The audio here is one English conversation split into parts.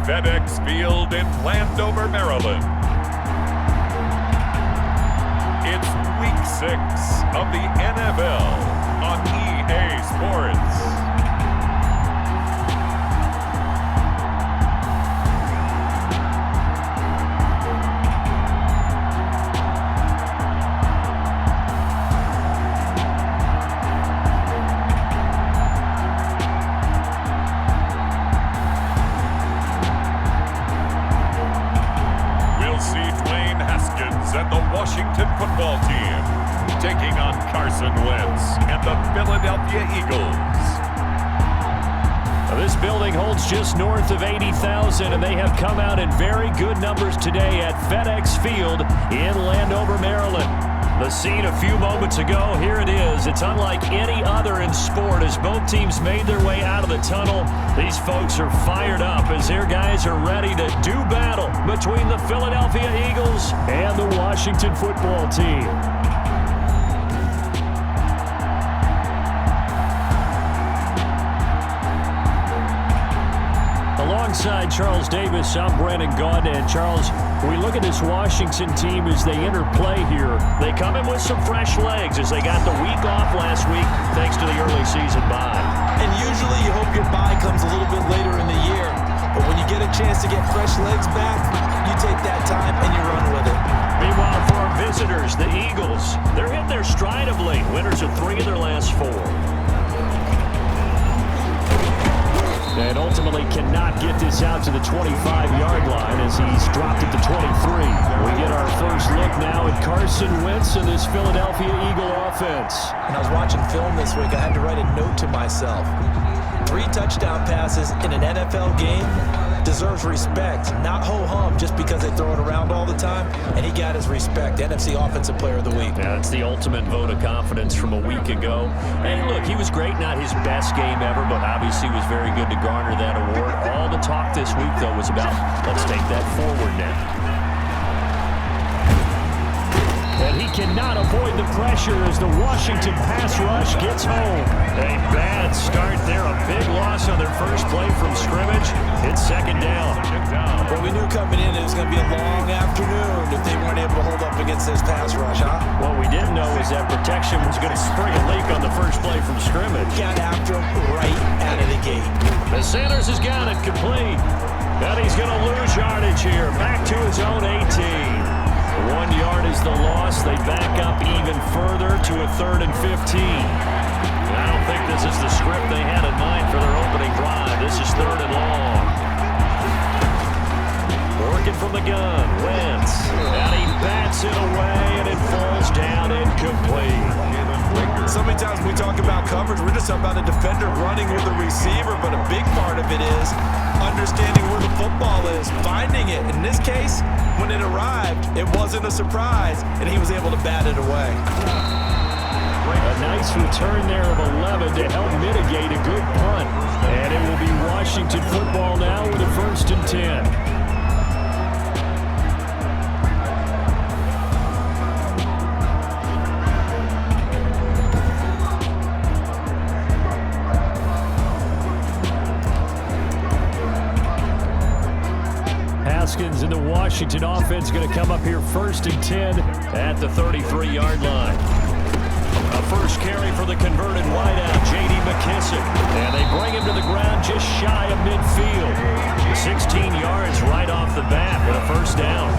FedEx Field in Landover, Maryland. It's Week 6 of the NFL on EA Sports. And the Washington football team taking on Carson Wentz and the Philadelphia Eagles. Now, this building holds just north of 80,000, and they have come out in very good numbers today at FedEx Field in Landover, Maryland. The scene a few moments ago, here it is. It's unlike any other in sport as both teams made their way out of the tunnel. These folks are fired up as their guys are ready to do battle between the Philadelphia Eagles and the Washington football team. Alongside Charles Davis, I'm Brandon Gaudin. And Charles, we look at this Washington team as they interplay here. They come in with some fresh legs as they got the week off last week thanks to the early season bye. And usually you hope your bye comes a little bit later in the year. But when you get a chance to get fresh legs back, you take that time and you run with it. Meanwhile, for our visitors, the Eagles, they're hitting their stride of late. Winners of 3 of their last 4. And ultimately cannot get this out to the 25-yard line as he's dropped it to 23. We get our first look now at Carson Wentz and this Philadelphia Eagle offense. And I was watching film this week. I had to write a note to myself. 3 touchdown passes in an NFL game deserves respect, not ho-hum just because they throw it around all the time. And he got his respect. NFC Offensive Player of the Week. Yeah, it's the ultimate vote of confidence from a week ago. And look, he was great, not his best game ever, but obviously was very good to garner that award. All the talk this week, though, was about let's take that forward now. And he cannot avoid the pressure as the Washington pass rush gets home. A bad start there, a big loss on their first play from scrimmage. It's second down. Well, we knew coming in it was going to be a long afternoon if they weren't able to hold up against this pass rush, huh? What we didn't know is that protection was going to spring a leak on the first play from scrimmage. Got after him right out of the gate. But Sanders has got it complete. And he's going to lose yardage here. Back to his own 18. 1 yard is the loss. They back up even further to a 3rd and 15. I don't think this is the script they had in mind for their opening drive. This is 3rd and long. Working from the gun, Wentz. And he bats it away, and it falls down incomplete. So many times when we talk about coverage, we're just talking about a defender running with a receiver, but a big part of it is understanding where the football is, finding it. In this case, when it arrived, it wasn't a surprise, and he was able to bat it away. A nice return there of 11 to help mitigate a good punt. And it will be Washington football now with a 1st and 10. Haskins and the Washington offense going to come up here 1st and 10 at the 33-yard line. A first carry for the converted wideout, J.D. McKissick. And they bring him to the ground just shy of midfield. 16 yards right off the bat with a 1st down.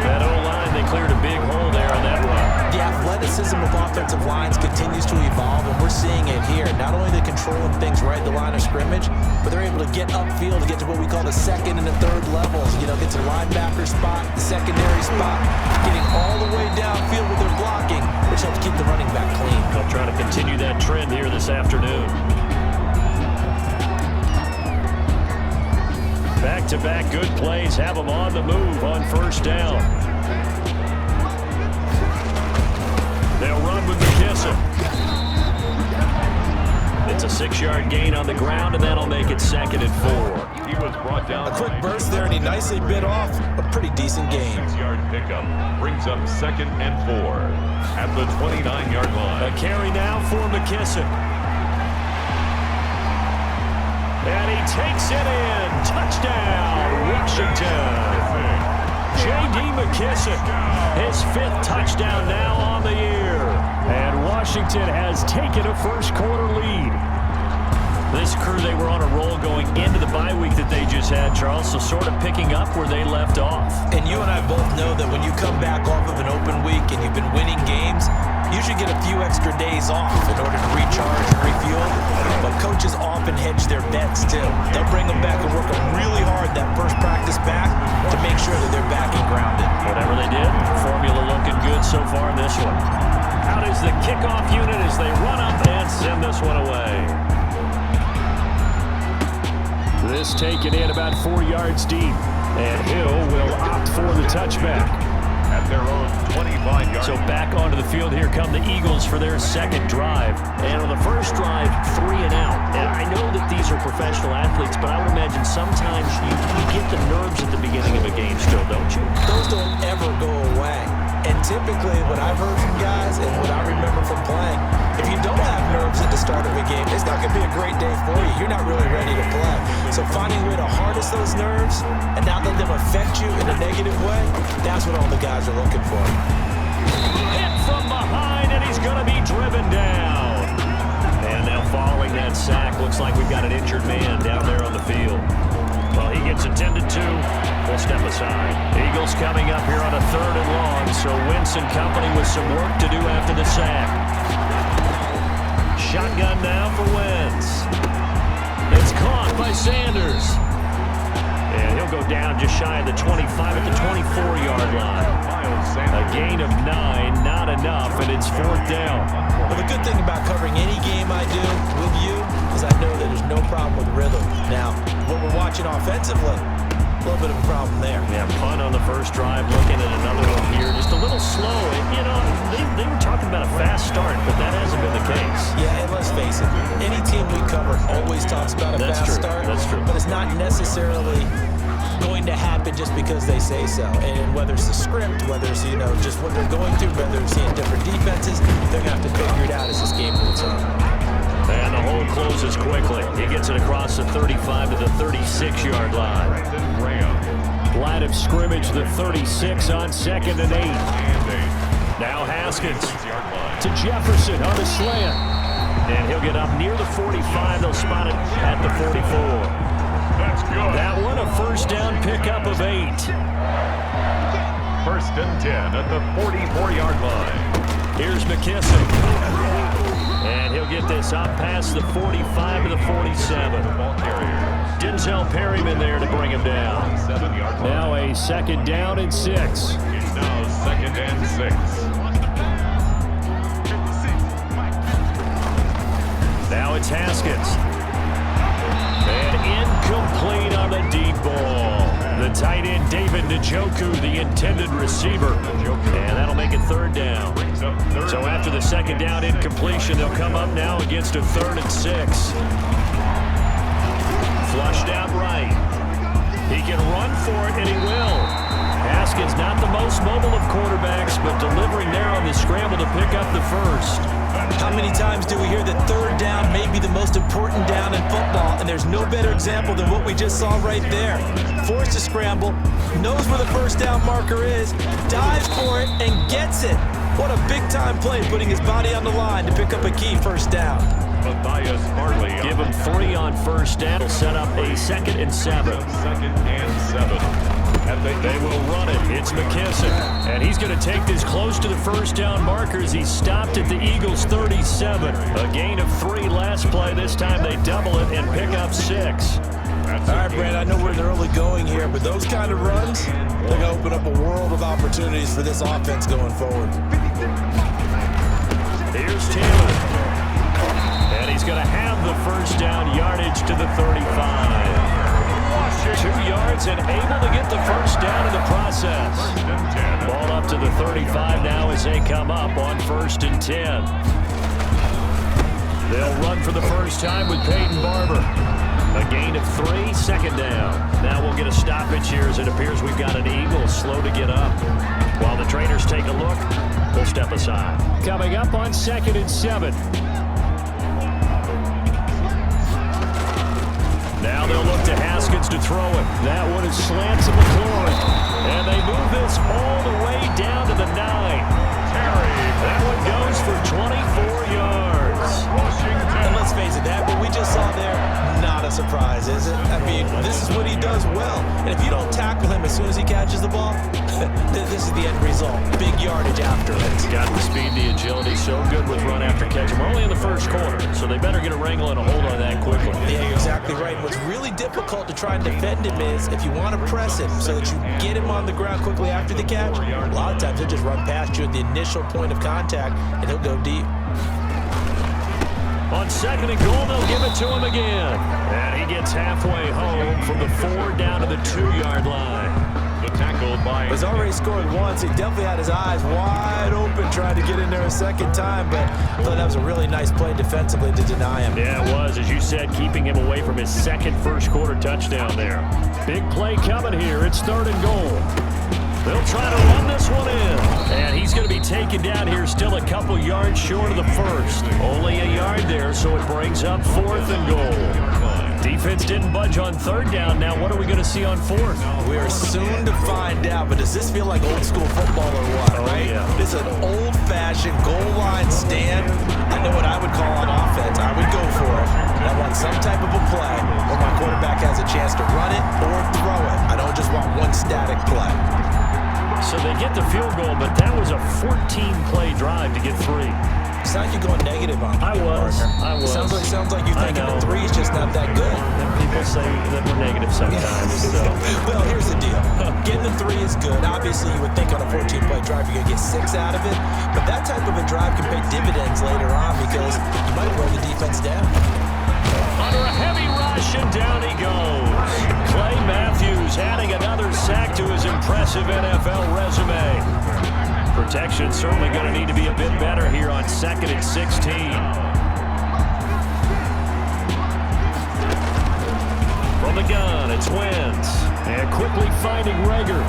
That O-line, they cleared a big hole there on that run. The athleticism of offensive lines continues to evolve, and we're seeing it here. Not only are they controlling things right at the line of scrimmage, but they're able to get upfield to get to what we call the 2nd and the 3rd levels. You know, get to the linebacker spot, the secondary spot, getting all the way downfield with their blocking, which helps keep the running back clean. They'll try to continue that trend here this afternoon. Back-to-back good plays have them on the move on 1st down. They'll run with McKissick. It's a 6-yard gain on the ground, and that'll make it 2nd and 4. He was brought down. A quick burst there, and he nicely bit off a pretty decent gain. 6-yard pickup brings up 2nd and 4 at the 29-yard line. A carry now for McKissick. And he takes it in. Touchdown, Washington. J.D. McKissick, his 5th touchdown now on the year. And Washington has taken a first-quarter lead. This crew, they were on a roll going into the bye week that they just had, Charles, so sort of picking up where they left off. And you and I both know that when you come back off of an open week and you've been winning games, you should get a few extra days off in order to recharge and refuel. But coaches often hedge their bets, too. They'll bring them back and work them really hard that first practice back to make sure that they're back and grounded. Whatever they did, formula looking good so far in this one. Out is the kickoff unit as they run up and send this one away. This taken in about 4 yards deep, and Hill will opt for the touchback. At their own 25 yards. So back onto the field here come the Eagles for their second drive. And on the first drive, 3 and out. And I know that these are professional athletes, but I would imagine sometimes you get the nerves at the beginning of a game still, don't you? Those don't ever go away. And typically what I've heard from guys and what I remember from playing, if you don't have nerves at the start of a game, it's not going to be a great day for you. You're not really ready to play. So finding a way to harness those nerves and not let them affect you in a negative way, that's what all the guys are looking for. Hit from behind, and he's going to be driven down. And now following that sack, looks like we've got an injured man down there on the field. Well, he gets attended to. We'll step aside. Eagles coming up here on a 3rd and long, so Wentz and company with some work to do after the sack. Shotgun now for Wentz. It's caught by Sanders. And he'll go down just shy of the 25 at the 24-yard line. A gain of 9, not enough, and it's 4th down. Well, the good thing about covering any game I do with you is I know that there's no problem with rhythm. Now, what we're watching offensively, a little bit of a problem there. Yeah, punt on the first drive, looking at another one here. Just a little slow. And, you know, they were talking about a fast start, but that hasn't been the case. Yeah, and let's face it, any team we cover always talks about a fast start. That's true. But it's not necessarily going to happen just because they say so. And whether it's the script, whether it's, you know, just what they're going through, whether it's seeing different defenses, they're going to have to figure it out as this game moves on. And the hole closes quickly. He gets it across the 35 to the 36-yard line. Line of scrimmage, the 36 on 2nd and 8. Now Haskins to Jefferson on the slant. And he'll get up near the 45. They'll spot it at the 44. That's good. That one a first down pickup of 8. 1st and 10 at the 44-yard line. Here's McKissick. And he'll get this up past the 45 to the 47. Denzel Perryman there to bring him down. Now a 2nd down and 6. It's now 2nd and 6. Now it's Haskins. And incomplete on the deep ball. The tight end, David Njoku, the intended receiver. And that'll make it 3rd down. So after the 2nd down incompletion, they'll come up now against a 3rd and 6. Flushed out right. He can run for it, and he will. Haskins, not the most mobile of quarterbacks, but delivering there on the scramble to pick up the first. How many times do we hear that 3rd down may be the most important down in football, and there's no better example than what we just saw right there. Forced to scramble, knows where the 1st down marker is, dives for it, and gets it. What a big-time play, putting his body on the line to pick up a key 1st down. Give him 3 on 1st down. He'll set up a 2nd and 7. 2nd and 7. They will run it. It's McKissick. And he's going to take this close to the 1st down markers. He stopped at the Eagles' 37. A gain of 3 last play. This time they double it and pick up 6. All right, Brad, I know we're in the early going here, but those kind of runs, they're going to open up a world of opportunities for this offense going forward. Here's Taylor. And he's going to have the 1st down yardage to the 35. 2 yards and able to get the 1st down in the process. Ball up to the 35 now as they come up on 1st and 10. They'll run for the first time with Peyton Barber. A gain of 3, 2nd down. Now we'll get a stoppage here as it appears we've got an Eagle slow to get up. While the trainers take a look, we'll step aside. Coming up on 2nd and 7. Now they'll look to Haskins to throw it. That one is slant to McLaurin. And they move this all the way down to the 9. That one goes for 24 yards. And let's face it, that what we just saw there, not a surprise, is it? I mean, this is what he does well. And if you don't tackle him as soon as he catches the ball, this is the end result. Big yardage after it. He's got the speed, the agility, so good with run after catch. We're only in the first quarter, so they better get a wrangle and a hold on that quickly. Yeah, you're exactly right. What's really difficult to try and defend him is if you want to press him so that you get him on the ground quickly after the catch, a lot of times he'll just run past you at the initial point of contact, and he'll go deep. On 2nd and goal, they'll give it to him again. And he gets halfway home from the 4 down to the 2-yard line. The tackle by... He's already scored once. He definitely had his eyes wide open trying to get in there a second time, but I thought that was a really nice play defensively to deny him. Yeah, it was. As you said, keeping him away from his second first-quarter touchdown there. Big play coming here. It's 3rd and goal. They'll try to run this one in. And he's going to be taken down here still a couple yards short of the first. Only a yard there, so it brings up 4th and goal. Defense didn't budge on 3rd down. Now what are we going to see on 4th? We are soon to find out, but does this feel like old school football or what, right? Yeah. This is an old-fashioned goal line stand. I know what I would call on offense. I would go for it. And I want some type of a play where my quarterback has a chance to run it or throw it. I don't just want one static play. So they get the field goal, but that was a 14-play drive to get 3. Sounds like you're going negative on me. I was. Sounds like you're thinking the 3 is just not that good. And people say that we're negative sometimes. So. Well, here's the deal. Getting the 3 is good. Obviously, you would think on a 14-play drive you're going to get 6 out of it. But that type of a drive can pay dividends later on because you might wear the defense down. Under a heavy rush, and down he goes. Clay Matthews adding another sack to his impressive NFL resume. Protection certainly going to need to be a bit better here on 2nd and 16. From the gun, it's Wentz. And quickly finding Rager.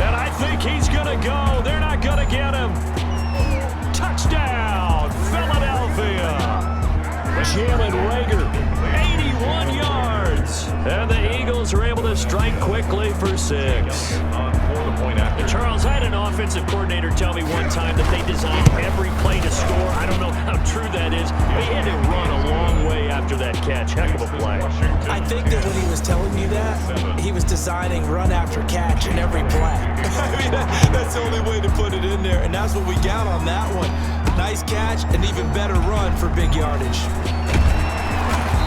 And I think he's going to go. They're not going to get him. Touchdown, Philadelphia. Jalen Rager, 81 yards. And the Eagles are able to strike quickly for 6. And Charles, I had an offensive coordinator tell me one time that they designed every play to score. I don't know how true that is, but he had to run a long way after that catch. Heck of a play. I think that when he was telling me that, he was designing run after catch in every play. I mean, that's the only way to put it in there, and that's what we got on that one. Nice catch, and even better run for big yardage.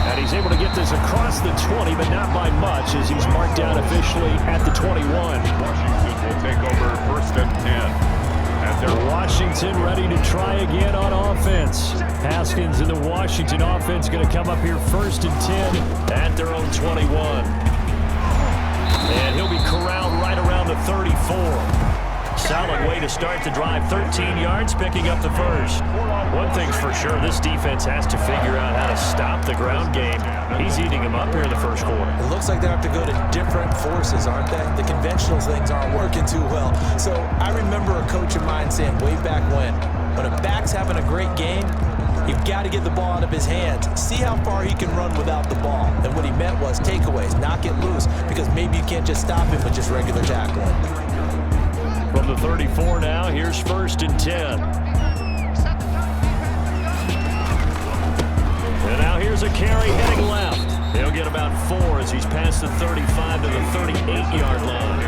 And he's able to get this across the 20, but not by much, as he's marked down officially at the 21. Washington will take over 1st and 10. And they're Washington ready to try again on offense. Haskins and the Washington offense going to come up here 1st and 10 at their own 21. And he'll be corralled right around the 34. Solid way to start the drive. 13 yards, picking up the first. One thing's for sure, this defense has to figure out how to stop the ground game. He's eating them up here in the first quarter. It looks like they have to go to different forces, aren't they? The conventional things aren't working too well. So I remember a coach of mine saying way back when a back's having a great game, you've got to get the ball out of his hands. See how far he can run without the ball. And what he meant was takeaways, not get loose, because maybe you can't just stop him with just regular tackling. From the 34 now, here's 1st and 10. And now here's a carry heading left. He'll get about 4 as he's past the 35 to the 38-yard line.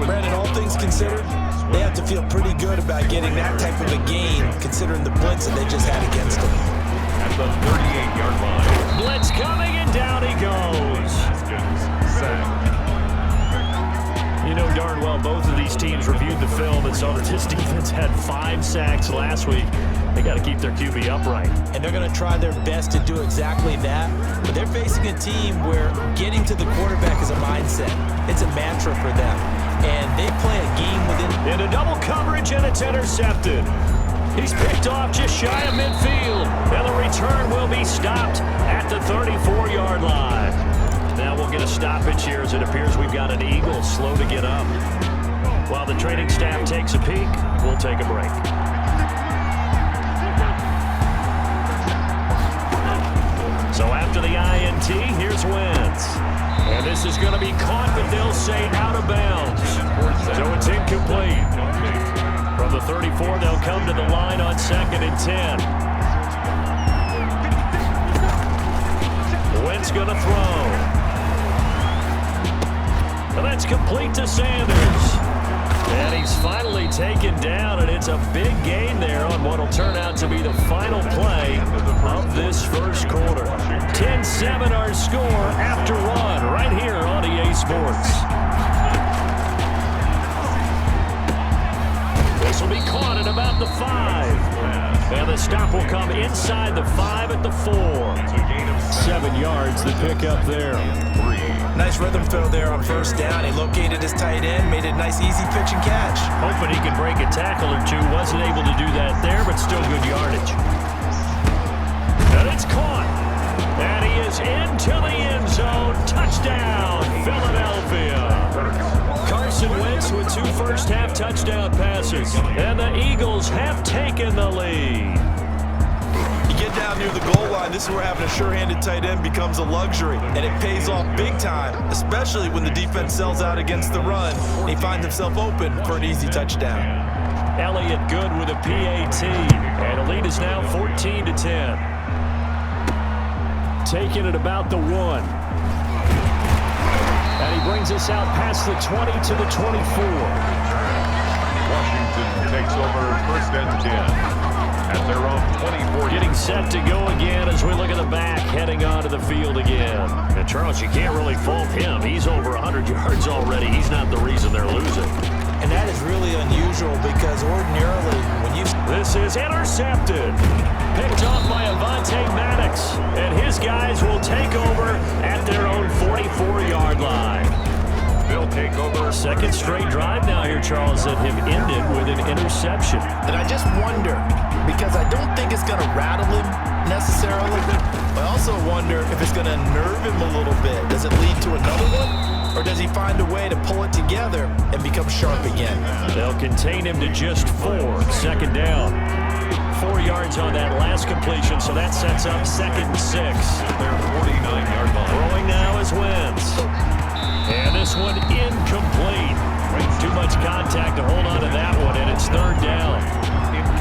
Brandon, all things considered, they have to feel pretty good about getting that type of a gain, considering the blitz that they just had against them. at the 38-yard line. Blitz coming, and down he goes. You know darn well both of these teams reviewed the film and saw that this defense had 5 sacks last week. They got to keep their QB upright. And they're going to try their best to do exactly that. But they're facing a team where getting to the quarterback is a mindset. It's a mantra for them. And they play a game within. Into double coverage, and it's intercepted. He's picked off just shy of midfield. And the return will be stopped at the 34-yard line. Now we'll get a stoppage here as it appears we've got an Eagle slow to get up. While the training staff takes a peek, we'll take a break. So This is going to be caught, but they'll say out of bounds. So it's incomplete. From the 34, they'll come to the line on 2nd and 10. Wentz going to throw. And that's complete to Sanders. And he's finally taken down, and it's a big gain there on what will turn out to be the final play of this first quarter. 10-7 our score after one right here on EA Sports. This will be caught at about the 5. And the stop will come inside the 5 at the 4. 7 yards, the pickup there. Nice rhythm throw there on first down. He located his tight end, made a nice easy pitch and catch. Hoping he can break a tackle or two. Wasn't able to do that there, but still good yardage. And it's caught. And he is into the end zone. Touchdown, Philadelphia. Carson Wentz with 2 first-half touchdown passes. And the Eagles have taken the lead. You get down near the goal line, this is where having a sure-handed tight end becomes a luxury, and it pays off big time, especially when the defense sells out against the run, and he finds himself open for an easy touchdown. Elliott good with a PAT, and the lead is now 14-10. Taking it about the 1. And he brings us out past the 20 to the 24. Washington takes over 1st and 10. At their own 24. Getting set to go again as we look at the back, heading onto the field again. And Charles, you can't really fault him. He's over 100 yards already. He's not the reason they're losing. And that is really unusual because ordinarily when you... This is intercepted. Picked off by Avonte Maddox. And his guys will take over at their own 44-yard line. They'll take over. Second straight drive now here, Charles, that have ended with an interception. And I just wonder, because I don't think it's going to rattle him necessarily, but I also wonder if it's going to nerve him a little bit. Does it lead to another one? Or does he find a way to pull it together and become sharp again? They'll contain him to just 4. 2nd down. 4 yards on that last completion, so that sets up 2nd and 6. Their 49-yard line. Throwing now is Wentz. And this one incomplete. Too much contact to hold on to that one, and it's 3rd down.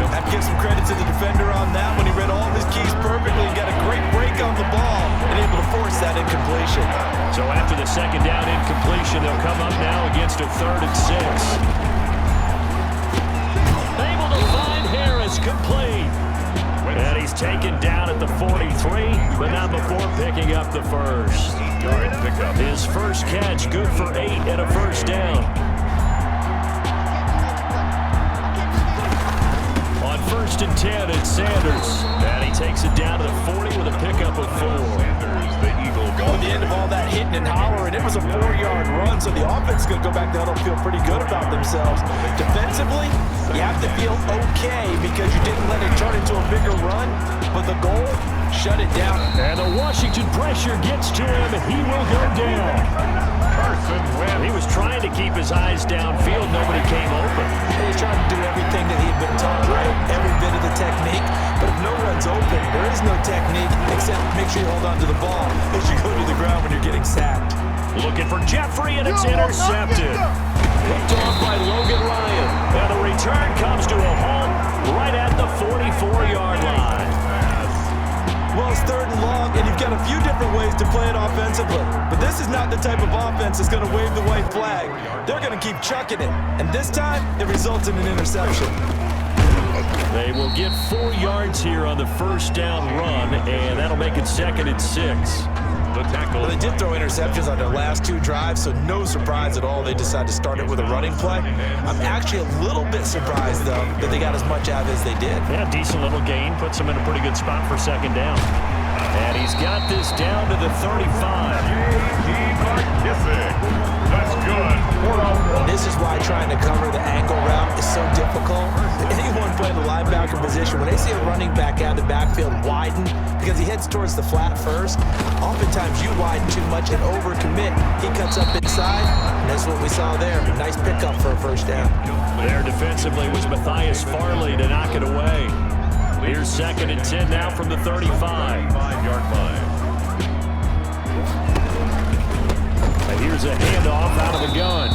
I have to give some credit to the defender on that when he read all of his keys perfectly and got a great break on the ball and able to force that incompletion. So after the 2nd down incompletion, they'll come up now against a 3rd and 6. Able to find Harris, complete. And he's taken down at the 43, but not before picking up the first. His first catch, good for 8 and a first down. On 1st and 10, it's Sanders. And he takes it down to the 40 with a pickup of 4. Sanders, the Eagle, At the end of all that hitting and hollering, it was a 4-yard run, so the offense is going to go back to huddle, feel pretty good about themselves. Defensively, you have to feel okay because you didn't let it turn into a bigger run, but the goal, shut it down. And the Washington pressure gets to him, and he will go down. Carson Wentz. He was trying to keep his eyes downfield. Nobody came open. He's trying to do everything that he had been taught, right? Every bit of the technique. But if no one's open, there is no technique except make sure you hold on to the ball as you go to the ground when you're getting sacked. Looking for Jeffrey, and it's intercepted. Picked off by Logan Ryan. And the return comes to a halt right at the 44-yard line. Well, it's 3rd and long, and you've got a few different ways to play it offensively. But this is not the type of offense that's going to wave the white flag. They're going to keep chucking it. And this time, it results in an interception. They will get 4 yards here on the first down run, and that'll make it 2nd and 6. The tackle. Well, they did throw interceptions on their last 2 drives, so no surprise at all they decided to start it with a running play. I'm actually a little bit surprised, though, that they got as much out of it as they did. Yeah, decent little gain. Puts them in a pretty good spot for 2nd down. And he's got this down to the 35. That's good. This is why trying to cover the angle route is so difficult. Anyone playing the linebacker position, when they see a running back out of the backfield widen, because he heads towards the flat first, oftentimes you widen too much and overcommit. He cuts up inside, and that's what we saw there. Nice pickup for a first down. There defensively was Matthias Farley to knock it away. Here's 2nd and 10 now from the 35. 5-yard line. Here's a handoff out of the gun.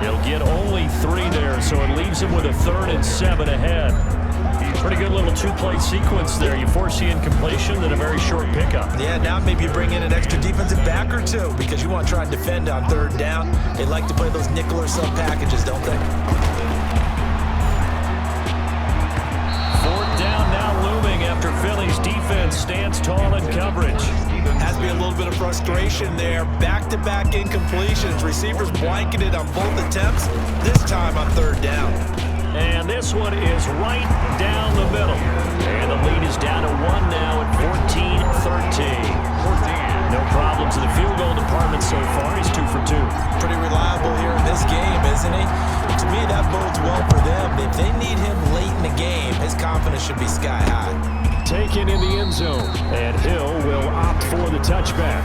He'll get only 3 there, so it leaves him with a 3rd and 7 ahead. Pretty good little 2-play sequence there. You force the incompletion, then a very short pickup. Yeah, now maybe you bring in an extra defensive back or 2 because you want to try and defend on 3rd down. They like to play those nickel or sub packages, don't they? 4th down now looming after Philly's defense stands tall in coverage. Has to be a little bit of frustration there. Back-to-back incompletions. Receivers blanketed on both attempts, this time on 3rd down. And this one is right down the middle. And the lead is down to 1 now at 14-13. No problems in the field goal department so far. He's 2 for 2. Pretty reliable here in this game, isn't he? To me, that bodes well for them. If they need him late in the game, his confidence should be sky high. Taken in the end zone. And Hill will opt for the touchback.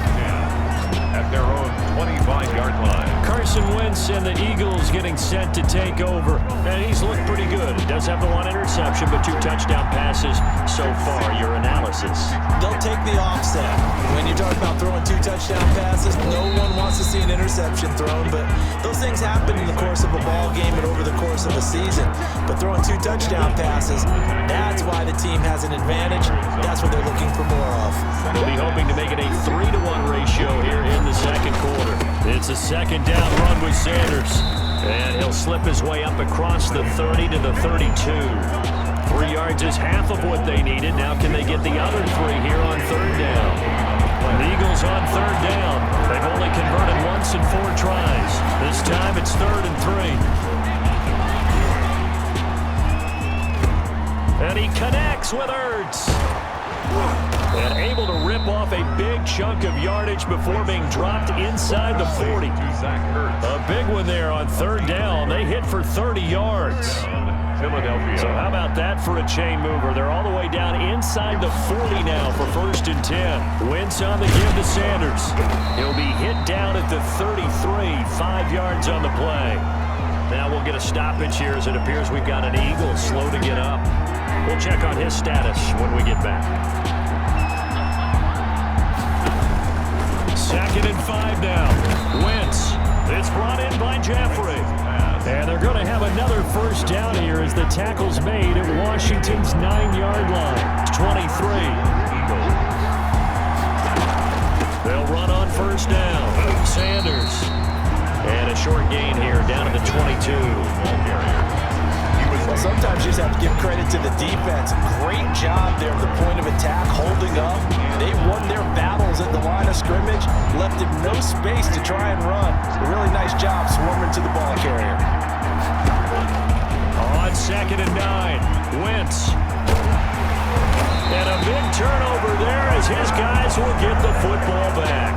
At their own 25-yard line. Carson Wentz and the Eagles getting set to take over. And he's looked pretty good. He does have the 1 interception, but 2 touchdown passes so far. Your analysis. They'll take the offset. When you're talking about throwing 2 touchdown passes, no one wants to see an interception thrown, but those things happen in the course of a ball game and over the course of a season. But throwing 2 touchdown passes, that's why the team has an advantage. That's what they're looking for more of. They'll be hoping to make it a 3-to-1 ratio here in the 2nd quarter. It's a 2nd down run with Sanders. And he'll slip his way up across the 30 to the 32. 3 yards is half of what they needed. Now can they get the other 3 here on 3rd down? The Eagles on 3rd down. They've only converted once in 4 tries. This time it's 3rd and 3. And he connects with Ertz. And able to rip off a big chunk of yardage before being dropped inside the 40. A big one there on 3rd down. They hit for 30 yards. Philadelphia. So how about that for a chain mover? They're all the way down inside the 40 now for 1st and 10. Wentz on the give to Sanders. He'll be hit down at the 33, 5 yards on the play. Now we'll get a stoppage here as it appears we've got an Eagle slow to get up. We'll check on his status when we get back. 2nd and 5 now. Wentz. It's brought in by Jeffrey. And they're going to have another 1st down here as the tackle's made at Washington's 9-yard line. 23. They'll run on 1st down. Sanders. And a short gain here down to the 22. Well, sometimes you just have to give credit to the defense. Great job there at the point of attack, holding up. They won their battles at the line of scrimmage, left him no space to try and run. A really nice job swarming to the ball carrier. On 2nd and 9, Wentz. And a big turnover there as his guys will get the football back.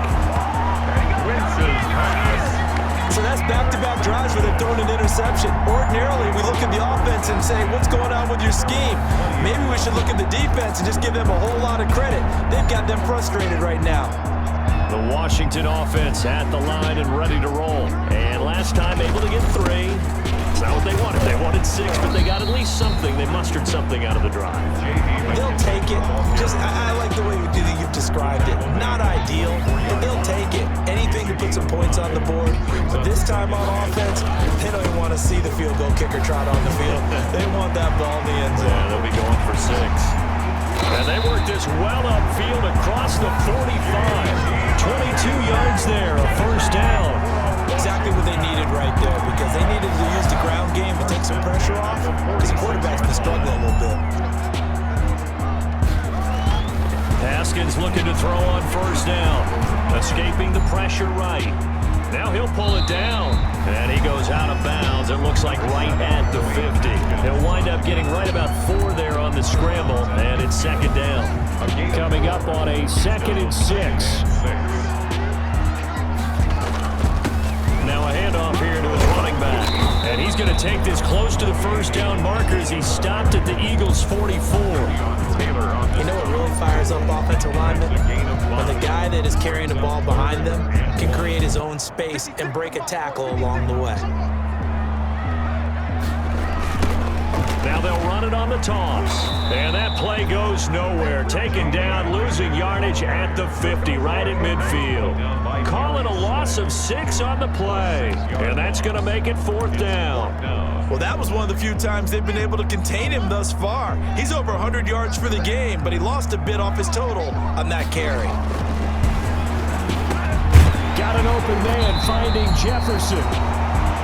Wentz's pass. So that's back-to-back drives where they're throwing an interception. Ordinarily, we look at the offense and say, what's going on with your scheme? Maybe we should look at the defense and just give them a whole lot of credit. They've got them frustrated right now. The Washington offense at the line and ready to roll. And last time able to get 3. It's not what they wanted. They wanted 6, but they got at least something. They mustered something out of the drive. They'll take it. I like the way you've described it. Not ideal, but they'll take it. Anything to put some points on the board. But this time on offense, they don't even want to see the field goal kicker trot on the field. They want that ball in the end zone. Yeah, they'll be going for 6. And they work this well upfield across the 45. 22 yards there, a 1st down. Exactly what they needed right there, because they needed to use the ground game to take some pressure off, because the quarterback's been struggling a little bit. Haskins looking to throw on 1st down. Escaping the pressure right. Now he'll pull it down. And he goes out of bounds. It looks like right at the 50. He'll wind up getting right about 4 there on the scramble. And it's 2nd down. Coming up on a 2nd and 6. Now a handoff here to his running back. And he's going to take this close to the 1st down markers. He stopped at the Eagles' 44. You know what really fires up offensive linemen? When the guy that is carrying the ball behind them can create his own space and break a tackle along the way. Now they'll run it on the toss. And that play goes nowhere. Taken down, losing yardage at the 50, right at midfield. Call it a loss of 6 on the play. And that's going to make it 4th down. Well, that was one of the few times they've been able to contain him thus far. He's over 100 yards for the game, but he lost a bit off his total on that carry. Got an open man finding Jefferson.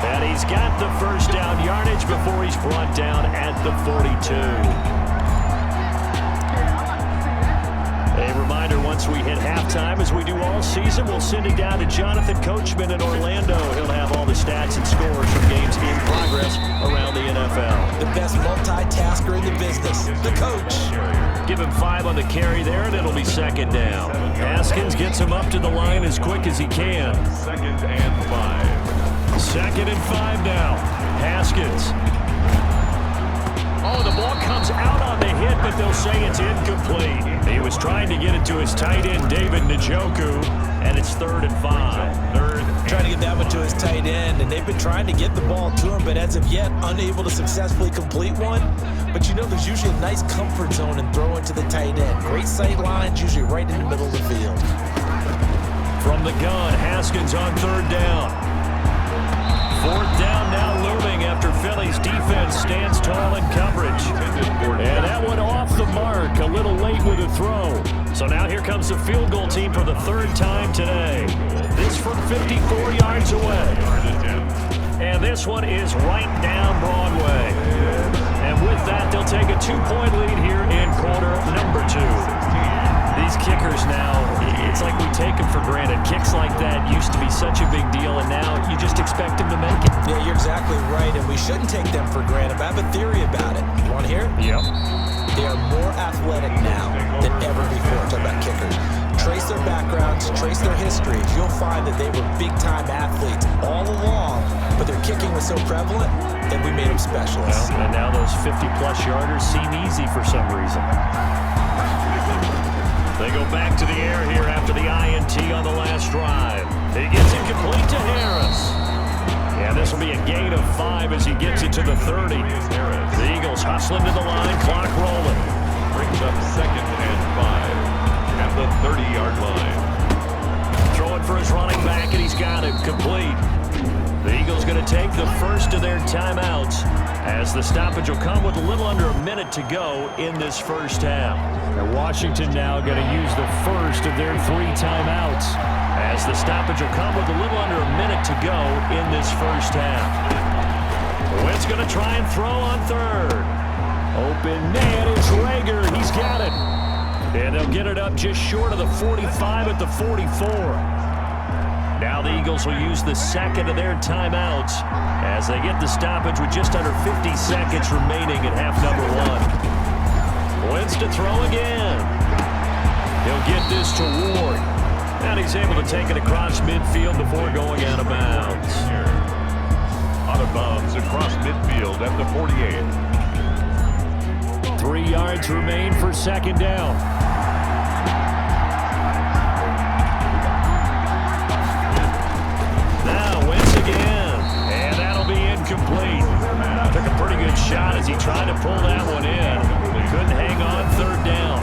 And he's got the first down yardage before he's brought down at the 42. A reminder, once we hit halftime, as we do all season, we'll send it down to Jonathan Coachman in Orlando. He'll have all the stats and scores from games in progress around the NFL. The best multitasker in the business, the coach. Give him 5 on the carry there, and it'll be 2nd down. Haskins gets him up to the line as quick as he can. 2nd and 5. 2nd and 5 now. Haskins. Oh, the ball comes out on the hit, but they'll say it's incomplete. He was trying to get it to his tight end, David Njoku, and it's 3rd and 5. Trying to get that one to his tight end, and they've been trying to get the ball to him, but as of yet, unable to successfully complete one. But you know, there's usually a nice comfort zone in throwing to the tight end. Great sight lines, usually right in the middle of the field. From the gun, Haskins on 3rd down. 4th down now looming after Philly's defense stands tall in coverage. And that one off the mark, a little late with a throw. So now here comes the field goal team for the 3rd time today. This from 54 yards away. And this one is right down Broadway. And with that, they'll take a 2-point lead here in quarter number 2. These kickers now, it's like we take them for granted. Kicks like that used to be such a big deal, and now you just expect them to make it. Yeah, you're exactly right, and we shouldn't take them for granted. But I have a theory about it. You want to hear it? Yep. They are more athletic now than ever before. I'm talking about kickers. Trace their backgrounds, trace their histories. You'll find that they were big-time athletes all along, but their kicking was so prevalent that we made them specialists. Well, and now those 50-plus yarders seem easy for some reason. They go back to the air here after the INT on the last drive. He gets it complete to Harris. Yeah, this will be a gain of 5 as he gets it to the 30. The Eagles hustling to the line, clock rolling. Brings up 2nd and 5 at the 30-yard line. Throwing for his running back, and he's got it complete. The Eagles going to take the first of their timeouts as the stoppage will come with a little under a minute to go in this first half. And Washington now going to use the first of their 3 timeouts as the stoppage will come with a little under a minute to go in this first half. Wentz going to try and throw on 3rd. Open man, it's RAZR. He's got it. And they'll get it up just short of the 45 at the 44. Now the Eagles will use the 2nd of their timeouts as they get the stoppage with just under 50 seconds remaining at half number 1. Wentz to throw again. He'll get this to Ward. And he's able to take it across midfield before going out of bounds. Out of bounds across midfield at the 48. 3 yards remain for 2nd down. Incomplete. Took a pretty good shot as he tried to pull that one in. Couldn't hang on 3rd down.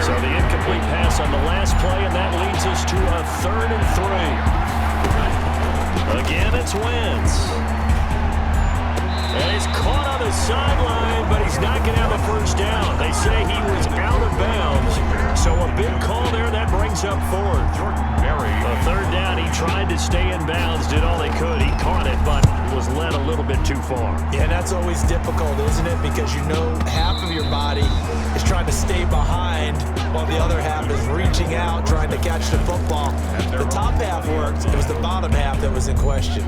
So the incomplete pass on the last play, and that leads us to a 3rd and 3. Again, it's Wentz. And he's caught on the sideline, but he's not going to have a first down. They say he was out of bounds. So a big call there that brings up 4th. A 3rd down, he tried to stay in bounds, did all he could. He caught it, but was led a little bit too far. Yeah, that's always difficult, isn't it? Because you know half of your body is trying to stay behind while the other half is reaching out, trying to catch the football. The top half worked. It was the bottom half that was in question.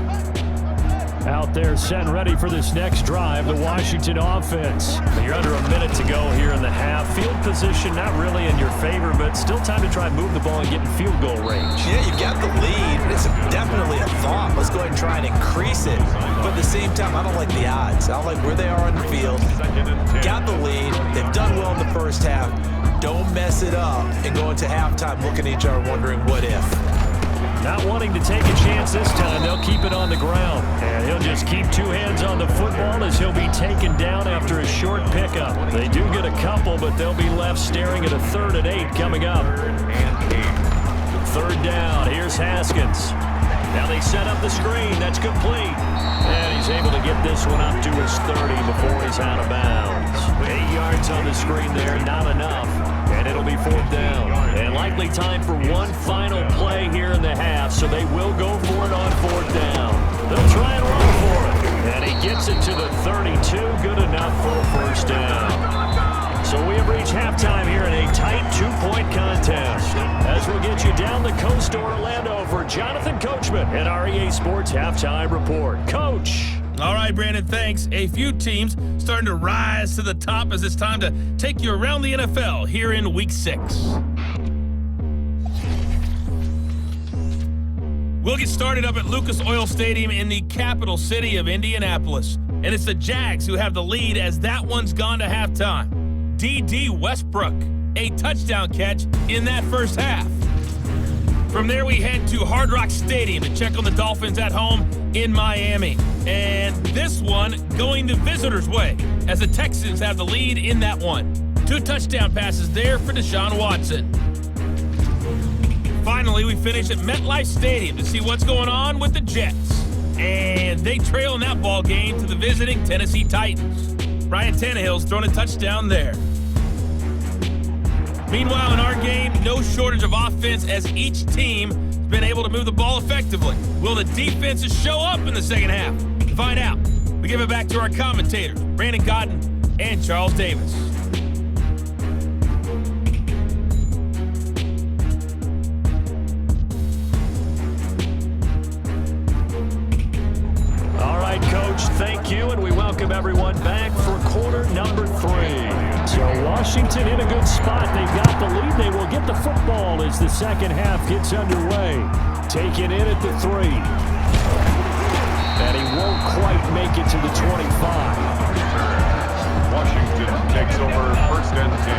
Out there set and ready for this next drive, the Washington offense. You're under a minute to go here in the half. Field position not really in your favor, but still time to try and move the ball and get in field goal range. Yeah, you've got the lead. It's definitely a thought. Let's go ahead and try and increase it. But at the same time, I don't like the odds. I don't like where they are on the field. Got the lead. They've done well in the first half. Don't mess it up and go into halftime looking at each other wondering what if. Not wanting to take a chance this time, they'll keep it on the ground. And he'll just keep two hands on the football as he'll be taken down after a short pickup. They do get a couple, but they'll be left staring at a 3rd and 8 coming up. 3rd down, here's Haskins. Now they set up the screen, that's complete. And he's able to get this one up to his 30 before he's out of bounds. 8 yards on the screen there, not enough. And it'll be 4th down. And likely time for one final play here in the half, so they will go for it on 4th down. They'll try and run for it. And he gets it to the 32, good enough for a 1st down. So we have reached halftime here in a tight 2-point contest. As we'll get you down the coast to Orlando for Jonathan Coachman and our EA Sports Halftime Report. Coach. All right, Brandon, thanks. A few teams starting to rise to the top as it's time to take you around the NFL here in Week 6. We'll get started up at Lucas Oil Stadium in the capital city of Indianapolis. And it's the Jags who have the lead as that one's gone to halftime. D.D. Westbrook, a touchdown catch in that first half. From there, we head to Hard Rock Stadium to check on the Dolphins at home in Miami. And this one going the visitors' way as the Texans have the lead in that one. 2 touchdown passes there for Deshaun Watson. Finally, we finish at MetLife Stadium to see what's going on with the Jets. And they trail in that ball game to the visiting Tennessee Titans. Ryan Tannehill's thrown a touchdown there. Meanwhile, in our game, no shortage of offense as each team has been able to move the ball effectively. Will the defenses show up in the second half? To find out, we give it back to our commentators, Brandon Cotton and Charles Davis. All right, Coach, thank you, and we welcome everyone back for quarter number 3. So Washington in a good spot. They've got the lead. They will get the football as the second half gets underway. Taken in at the 3. And he won't quite make it to the 25. Washington takes over 1st and 10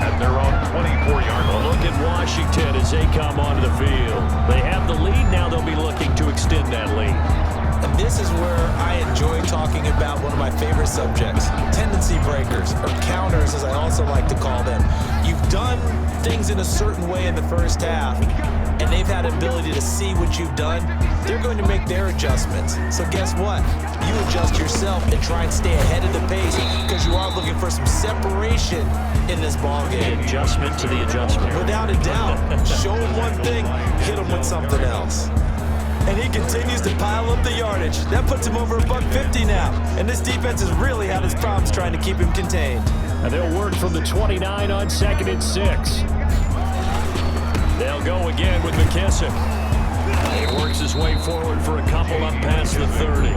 at their own 24-yard line. Look at Washington as they come onto the field. They have the lead. Now they'll be looking to extend that lead. And this is where I enjoy talking about one of my favorite subjects, tendency breakers, or counters as I also like to call them. You've done things in a certain way in the first half, and they've had ability to see what you've done. They're going to make their adjustments. So guess what? You adjust yourself and try and stay ahead of the pace because you are looking for some separation in this ball game. Adjustment to the adjustment. Without a doubt. Show them one thing, hit them with something else. And he continues to pile up the yardage. That puts him over $150 now. And this defense has really had its problems trying to keep him contained. And they'll work from the 29 on 2nd and 6. They'll go again with McKissick. He works his way forward for a couple up past the 30.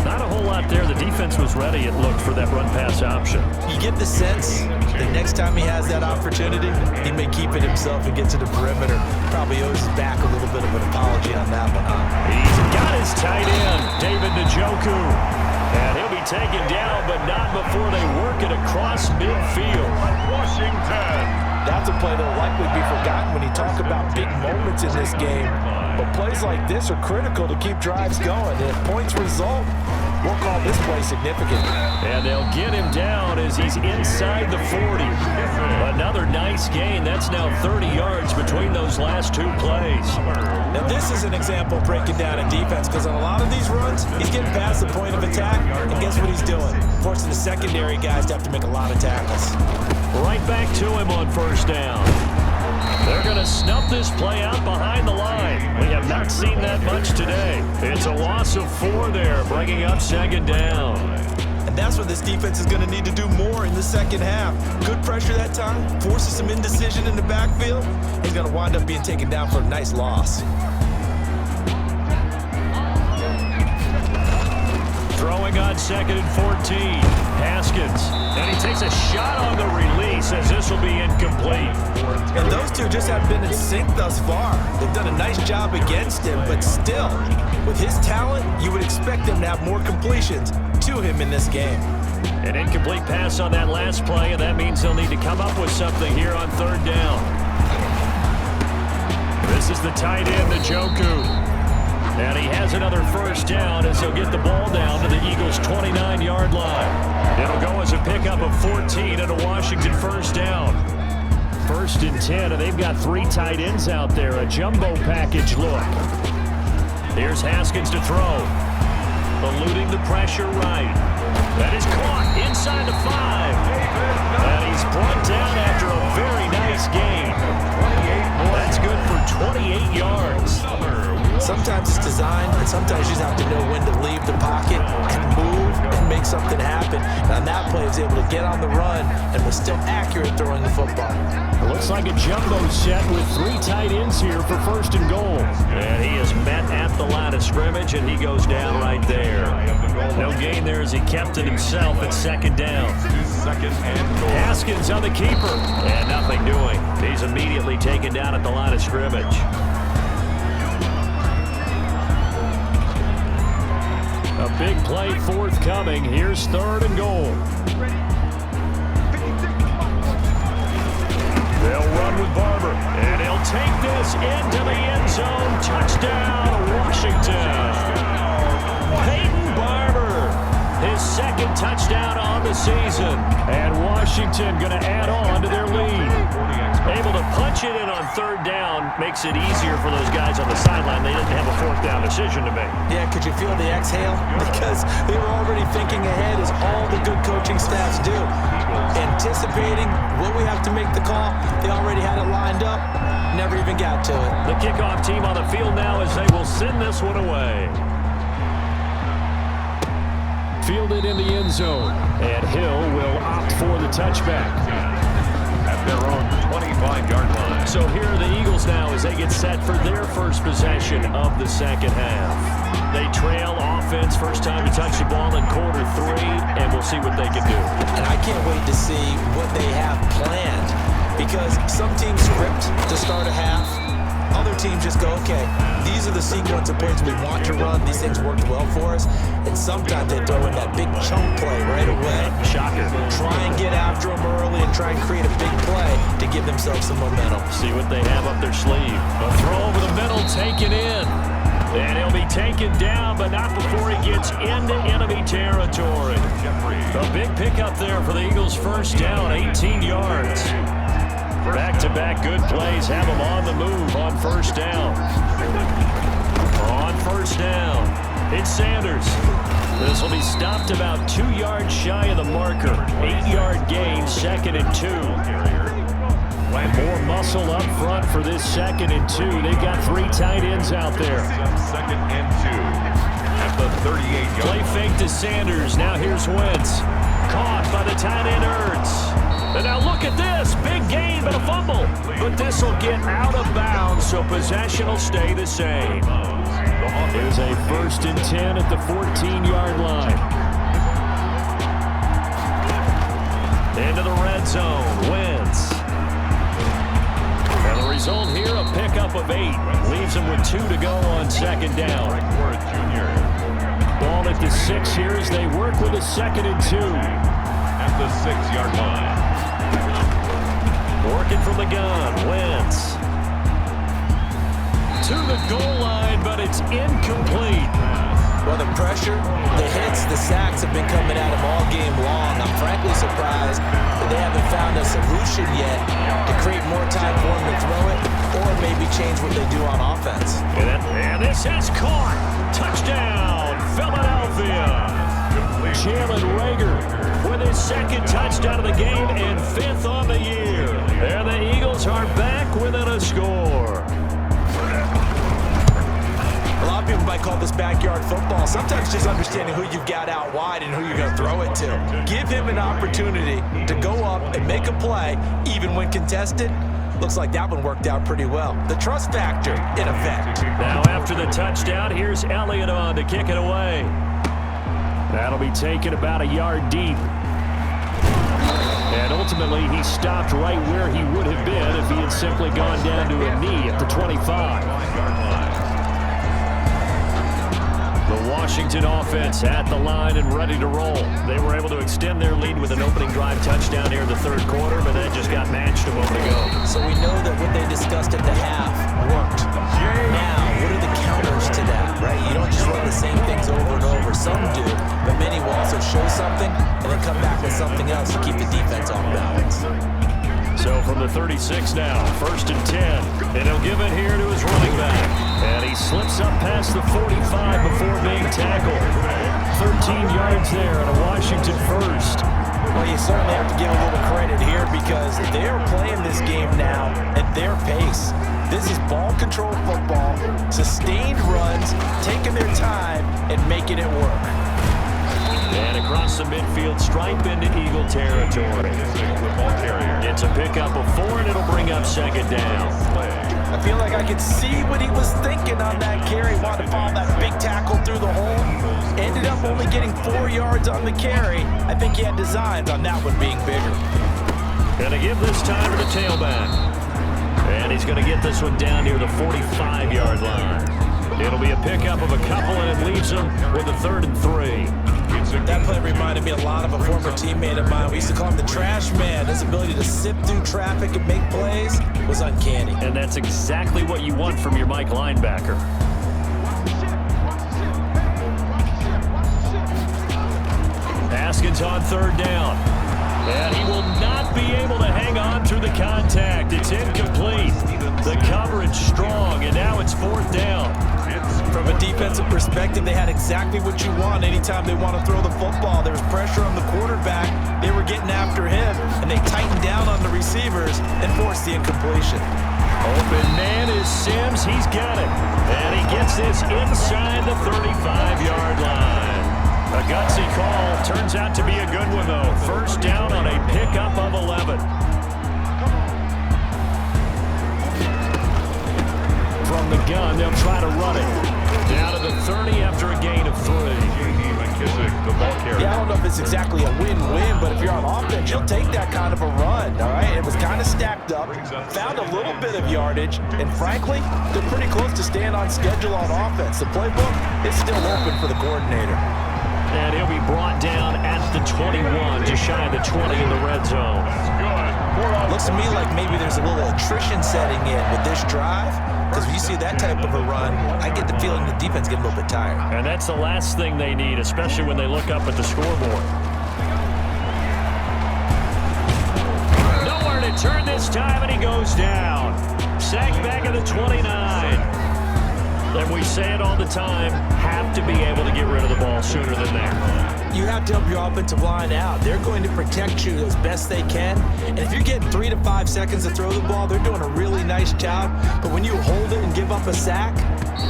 Not a whole lot there. The defense was ready, it looked, for that run-pass option. You get the sense that next time he has that opportunity, he may keep it himself and get to the perimeter. Probably owes his back a little bit of an apology on that one. He's got his tight end, David Njoku. And he'll be taken down, but not before they work it across midfield. Washington. That's a play that will likely be forgotten when you talk about big moments in this game. But plays like this are critical to keep drives going. And if points result, we'll call this play significant. And they'll get him down as he's inside the 40. Another nice gain. That's now 30 yards between those last 2 plays. Now this is an example breaking down in defense because on a lot of these runs, he's getting past the point of attack, and guess what he's doing? Forcing the secondary guys to have to make a lot of tackles. Right back to him on 1st down. They're going to snub this play out behind the line. We have not seen that much today. It's a loss of 4 there, bringing up 2nd down. And that's what this defense is going to need to do more in the second half. Good pressure that time, forces some indecision in the backfield. He's going to wind up being taken down for a nice loss. Throwing on 2nd and 14. Haskins. And he takes a shot on the release as this will be incomplete. And those two just have been in sync thus far. They've done a nice job against him, but still, with his talent, you would expect him to have more completions to him in this game. An incomplete pass on that last play, and that means they'll need to come up with something here on 3rd down. This is the tight end, Njoku. And he has another first down as he'll get the ball down to the Eagles' 29-yard line. It'll go as a pickup of 14 and a Washington first down. 1st and 10, and they've got 3 tight ends out there. A jumbo package look. Here's Haskins to throw. Eluding the pressure right. That is caught inside the 5. And he's brought down after a very nice gain. That's good for 28 yards. Sometimes it's designed, and sometimes you just have to know when to leave the pocket and move and make something happen. And on that play, he was able to get on the run and was still accurate throwing the football. It looks like a jumbo set with 3 tight ends here for 1st and goal. And he is met at the line of scrimmage, and he goes down right there. No gain there as he kept it himself at 2nd down. Haskins on the keeper, and nothing doing. He's immediately taken down at the line of scrimmage. A big play forthcoming. Here's 3rd and goal. They'll run with Barber, and he'll take this into the end zone. Touchdown, Washington. Peyton Barber, his 2nd touchdown on the season. And Washington going to add on to their lead. Able to punch it in on 3rd down makes it easier for those guys on the sideline. They didn't have a 4th down decision to make. Yeah, could you feel the exhale? Because they were already thinking ahead, as all the good coaching staffs do. Anticipating what we have to make the call. They already had it lined up. Never even got to it. The kickoff team on the field now as they will send this one away. Fielded in the end zone. And Hill will opt for the touchback. At their own 25-yard line. So here are the Eagles now as they get set for their first possession of the 2nd half. They trail offense, first time to touch the ball in quarter 3, and we'll see what they can do. And I can't wait to see what they have planned, because some teams script to start a half. Other teams just go, okay, these are the sequence of plays we want to run. These things worked well for us. And sometimes they throw in that big chunk play right away. Shocker. Try and get after them early and try and create a big play to give themselves some momentum. See what they have up their sleeve. A throw over the middle, taken in. And he'll be taken down, but not before he gets into enemy territory. A big pickup there for the Eagles' first down, 18 yards. Back-to-back good plays have them on the move on 1st down. On 1st down, it's Sanders. This will be stopped about 2 yards shy of the marker. 8-yard gain, 2nd and 2. More muscle up front for this 2nd and 2. They've got 3 tight ends out there. 2nd and 2 at the 38-yard line. Play fake to Sanders. Now here's Wentz. Caught by the tight end Ertz. And now look at this. Big gain, but a fumble. But this will get out of bounds, so possession will stay the same. Here's a 1st and 10 at the 14-yard line. Into the red zone. Wentz. And the result here, a pickup of 8. Leaves them with 2 to go on 2nd down. Ball at the 6 here as they work with a 2nd and 2. At the 6-yard line. Working from the gun, Wentz. To the goal line, but it's incomplete. Well, the pressure, the hits, the sacks have been coming at him all game long. I'm frankly surprised that they haven't found a solution yet to create more time for him to throw it, or maybe change what they do on offense. And this is caught. Touchdown, Philadelphia. Jalen Reagor with his 2nd touchdown of the game and 5th on the year. And the Eagles are back within a score. A lot of people might call this backyard football. Sometimes just understanding who you've got out wide and who you're going to throw it to. Give him an opportunity to go up and make a play, even when contested. Looks like that one worked out pretty well. The trust factor, in effect. Now after the touchdown, here's Elliott on to kick it away. That'll be taken about a yard deep. And ultimately, he stopped right where he would have been if he had simply gone down to a knee at the 25. The Washington offense at the line and ready to roll. They were able to extend their lead with an opening drive touchdown here in the third quarter, but then just got matched a moment ago. So we know that what they discussed at the half worked. Now, what are the counters to that, right? You don't just run the same things over and over. Some do, but many will also show something and then come back with something else to keep the defense off balance. So from the 36 now, 1st and 10, and he'll give it here to his running back. And he slips up past the 45 before being tackled. 13 yards there and a Washington first. Well, you certainly have to give a little credit here because they're playing this game now at their pace. This is ball control football, sustained runs, taking their time and making it work. And across the midfield, stripe into Eagle territory. It's a pickup of 4, and it'll bring up 2nd down. I feel like I could see what he was thinking on that carry. Wanted to follow that big tackle through the hole. Ended up only getting 4 yards on the carry. I think he had designs on that one being bigger. Gonna give this time to the tailback. And he's gonna get this one down near the 45-yard line. It'll be a pickup of a couple, and it leaves him with a 3rd and 3. That play reminded me a lot of a former teammate of mine. We used to call him the trash man. His ability to sift through traffic and make plays was uncanny. And that's exactly what you want from your Mike linebacker. Haskins on 3rd down. And he will not be able to hang on through the contact. It's incomplete. The coverage strong, and now it's 4th down. From a defensive perspective, they had exactly what you want anytime they want to throw the football. There was pressure on the quarterback. They were getting after him, and they tightened down on the receivers and forced the incompletion. Open man is Sims. He's got it. And he gets this inside the 35-yard line. A gutsy call. Turns out to be a good one, though. 1st down on a pickup of 11. From the gun, they'll try to run it. Down to the 30 after a gain of 3. Yeah, I don't know if it's exactly a win-win, but if you're on offense, you'll take that kind of a run, all right? It was kind of stacked up, found a little bit of yardage, and frankly, they're pretty close to staying on schedule on offense. The playbook is still open for the coordinator. And he'll be brought down at the 21, just shy of the 20 in the red zone. Looks to me like maybe there's a little attrition setting in with this drive, because when you see that type of a run, I get the feeling the defense getting a little bit tired. And that's the last thing they need, especially when they look up at the scoreboard. Nowhere to turn this time, and he goes down. Sacked back at the 29. And we say it all the time, have to be able to get rid of the ball sooner than that. You have to help your offensive line out. They're going to protect you as best they can. And if you're getting 3 to 5 seconds to throw the ball, they're doing a really nice job. But when you hold it and give up a sack,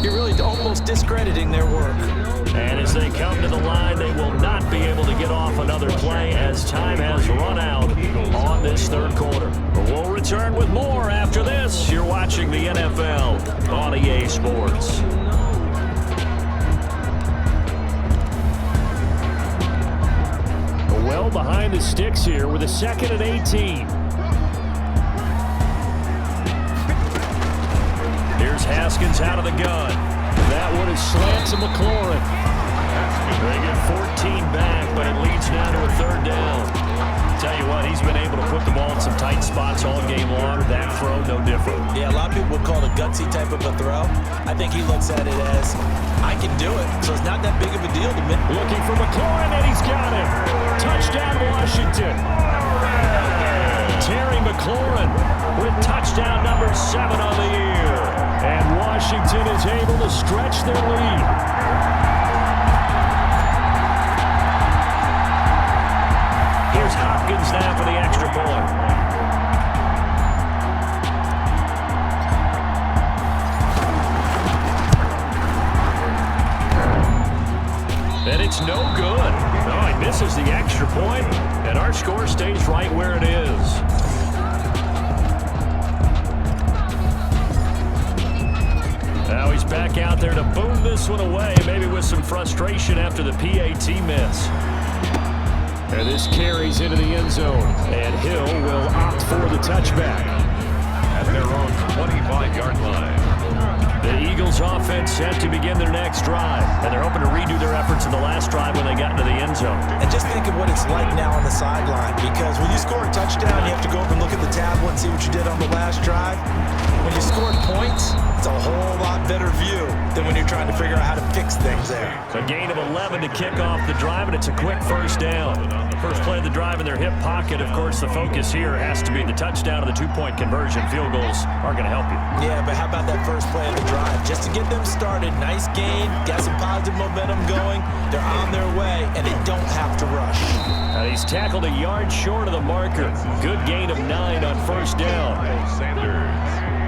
you're really almost discrediting their work. And as they come to the line, they will not be able to get off another play as time has run out on this 3rd quarter. But we'll return with more after this. You're watching the NFL on EA Sports. Well behind the sticks here with a 2nd and 18. Here's Haskins out of the gun. That one is slant to McLaurin. They get 14 back, but it leads now to a 3rd down. Tell you what, he's been able to put the ball in some tight spots all game long. That throw, no different. Yeah, a lot of people would call it a gutsy type of a throw. I think he looks at it as, I can do it, so it's not that big of a deal to me. Looking for McLaurin, and he's got it. Touchdown, Washington. Terry McLaurin with touchdown number 7 on the year. And Washington is able to stretch their lead. Here's Hopkins now for the extra point. And it's no good. Oh, he misses the extra point, and our score stays right where it is. Now he's back out there to boom this one away, maybe with some frustration after the PAT miss. And this carries into the end zone, and Hill will opt for the touchback. At their own 25-yard line. The Eagles offense set to begin their next drive, and they're hoping to redo their efforts in the last drive when they got into the end zone. And just think of what it's like now on the sideline, because when you score a touchdown, you have to go over and look at the tablet and see what you did on the last drive. When you scored points, it's a whole lot better view than when you're trying to figure out how to fix things there. A gain of 11 to kick off the drive, and it's a quick first down. First play of the drive in their hip pocket. Of course, the focus here has to be the touchdown and the two-point conversion. Field goals aren't going to help you. Yeah, but how about that first play of the drive? Just to get them started, nice gain, got some positive momentum going. They're on their way, and they don't have to rush. And he's tackled a yard short of the marker. Good gain of 9 on first down.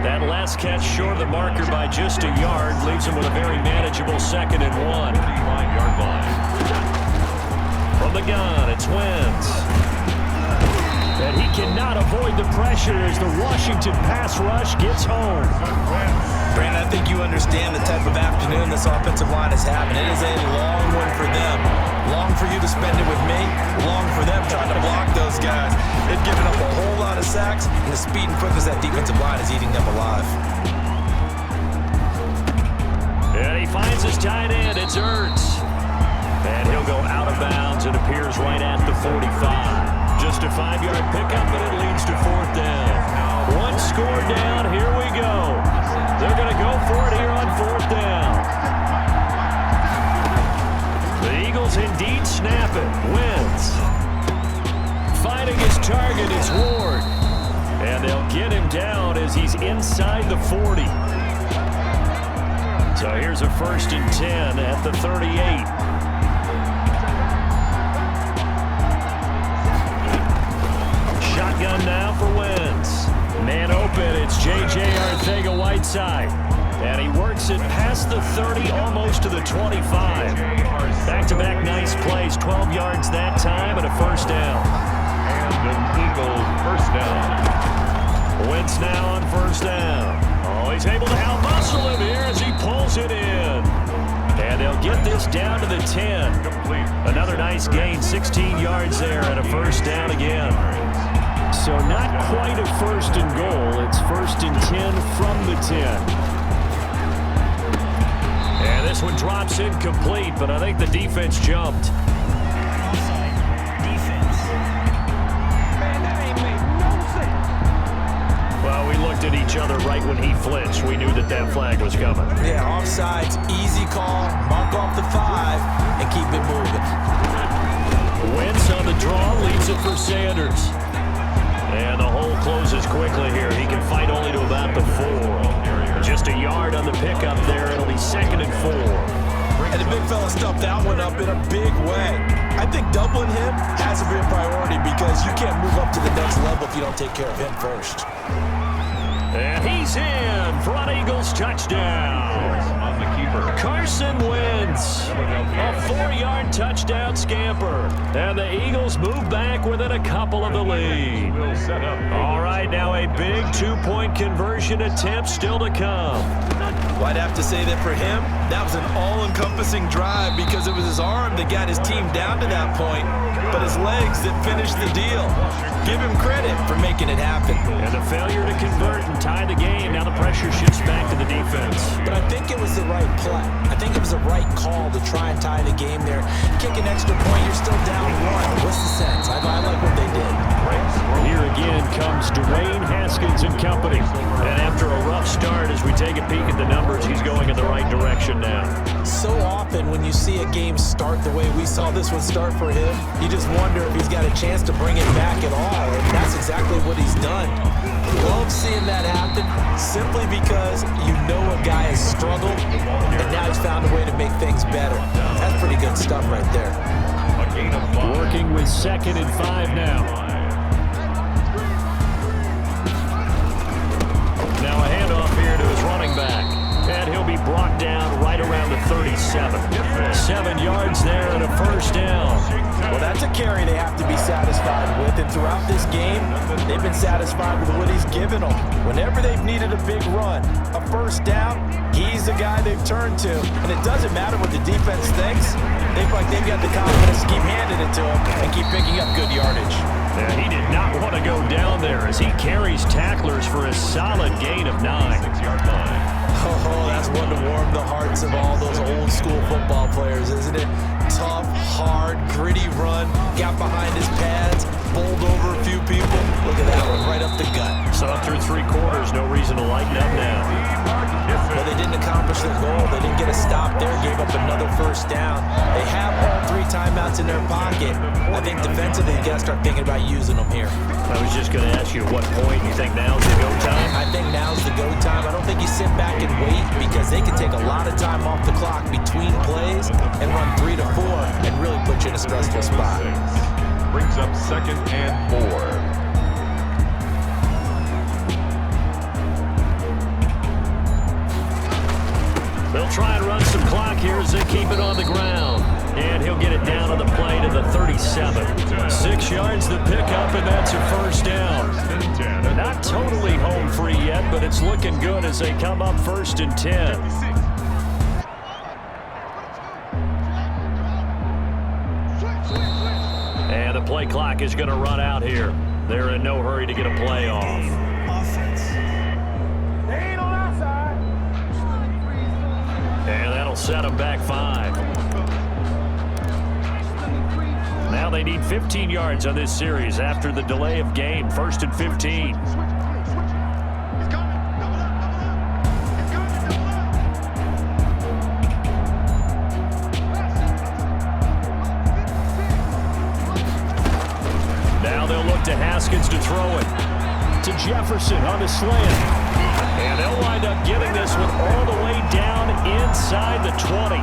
That last catch short of the marker by just a yard leaves him with a very manageable 2nd and 1. From the gun, it's Wentz. And he cannot avoid the pressure as the Washington pass rush gets home. Brandon, I think you understand the type of afternoon this offensive line is having. It is a long one for them. Long for you to spend it with me. Long for them trying to block those guys. They've given up a whole lot of sacks, and the speed and quickness of that defensive line is eating them alive. And he finds his tight end. It's Ertz. And he'll go out of bounds. It appears right at the 45. Just a 5-yard pickup, but it leads to 4th down. One score down. Here we go. They're going to go for it here on 4th down. The Eagles indeed snap it. Wentz. Finding his target, it's Ward. And they'll get him down as he's inside the 40. So here's a 1st and 10 at the 38. Shotgun now for Wentz. Man open, it's J.J. Arcega-Whiteside. And he works it past the 30, almost to the 25. Back-to-back nice plays, 12 yards that time and a 1st down. And an Eagle 1st down. Wentz now on 1st down. Oh, he's able to out-muscle him here as he pulls it in. And they'll get this down to the 10. Complete. Another nice gain, 16 yards there and a 1st down again. So not quite a 1st and goal. It's 1st and 10 from the 10. And this one drops incomplete, but I think the defense jumped. Offside. Defense. Man, that ain't made no sense. Well, we looked at each other right when he flinched. We knew that that flag was coming. Yeah, offsides, easy call, mark off the 5, and keep it moving. Wentz on the draw, leaves it for Sanders. And the hole closes quickly here. He can fight only to about the 4. Just a yard on the pickup there. It'll be 2nd and 4. And the big fella stuffed that one up in a big way. I think doubling him has to be a priority because you can't move up to the next level if you don't take care of him first. And he's in. Front Eagles touchdown. On the keeper. Carson Wentz. A 4-yard touchdown scamper. And the Eagles move back within a couple of the lead. Will set up. All right, now a big 2-point conversion attempt still to come. Well, I'd have to say that for him, that was an all-encompassing drive because it was his arm that got his team down to that point, but his legs that finished the deal. Give him credit for making it happen. And the failure to convert and tie the game. Now the pressure shifts back to the defense. But I think it was the right play. I think it was the right call to try and tie the game there. Kick an extra point, you're still down 1. What's the sense? I like what they did. Here again comes Dwayne Haskins and company. And after a rough start, as we take a peek at the numbers, he's going in the right direction now. So often when you see a game start the way we saw this one start for him, you just wonder if he's got a chance to bring it back at all. And that's exactly what he's done. Love seeing that happen simply because you know a guy has struggled and now he's found a way to make things better. That's pretty good stuff right there. A gain of 5. Working with 2nd and 5 now. Now a handoff here to his running back. And he'll be brought down right around the 37. 7 yards there and a 1st down. Well, that's a carry they have to be satisfied with. And throughout this game, they've been satisfied with what he's given them. Whenever they've needed a big run, a 1st down, he's the guy they've turned to. And it doesn't matter what the defense thinks. They feel like they've got the confidence to keep handing it to him and keep picking up good yardage. Yeah, he did not want to go down there as he carries tacklers for a solid gain of 9. 6-yard line. Oh, that's one to warm the hearts of all those old school football players, isn't it? Tough, hard, gritty run, got behind his pads, bowled over a few people. Look at that one, right up the gut. So through 3 quarters, no reason to lighten up now. But they didn't accomplish their goal. They didn't get a stop there, gave up another first down. They have all 3 timeouts in their pocket. I think defensively, you got to start thinking about using them here. I was just going to ask you at what point you think now's the go time? I think now's the go time. I don't think you sit back and wait because they can take a lot of time off the clock between plays and run 3 to 4 and really put you in a stressful spot. Brings up 2nd and 4. They'll try and run some clock here as they keep it on the ground. And he'll get it down on the play to the 37. 6 yards the pickup, and that's a first down. Not totally home free yet, but it's looking good as they come up 1st and 10. And the play clock is going to run out here. They're in no hurry to get a play off. And that'll set them back 5. Now they need 15 yards on this series after the delay of game. 1st and 15. Now they'll look to Haskins to throw it. To Jefferson on the slant. And they'll wind up getting this one all the way down inside the 20.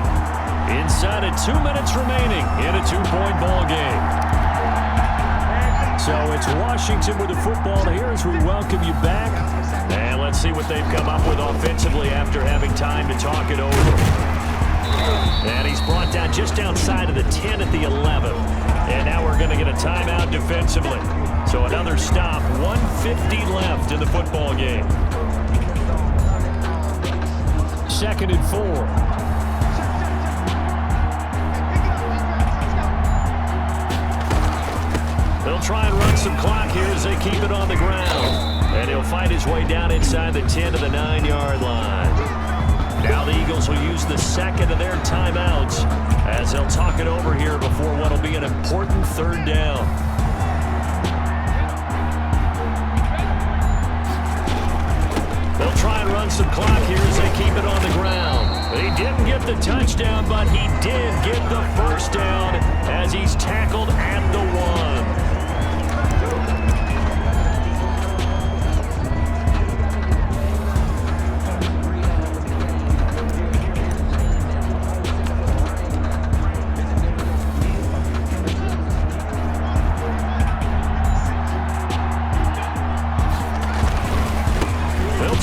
Inside of 2 minutes remaining in a 2-point ball game. So it's Washington with the football here as we welcome you back. And let's see what they've come up with offensively after having time to talk it over. And he's brought down just outside of the 10 at the 11. And now we're going to get a timeout defensively. So another stop, 1:50 left in the football game. 2nd and 4. They'll try and run some clock here as they keep it on the ground. And he'll fight his way down inside the 10 to the 9-yard line. Now the Eagles will use the 2nd of their timeouts as they'll talk it over here before what will be an important 3rd down. They'll try and run some clock here as they keep it on the ground. He didn't get the touchdown, but he did get the first down as he's tackled at the 1.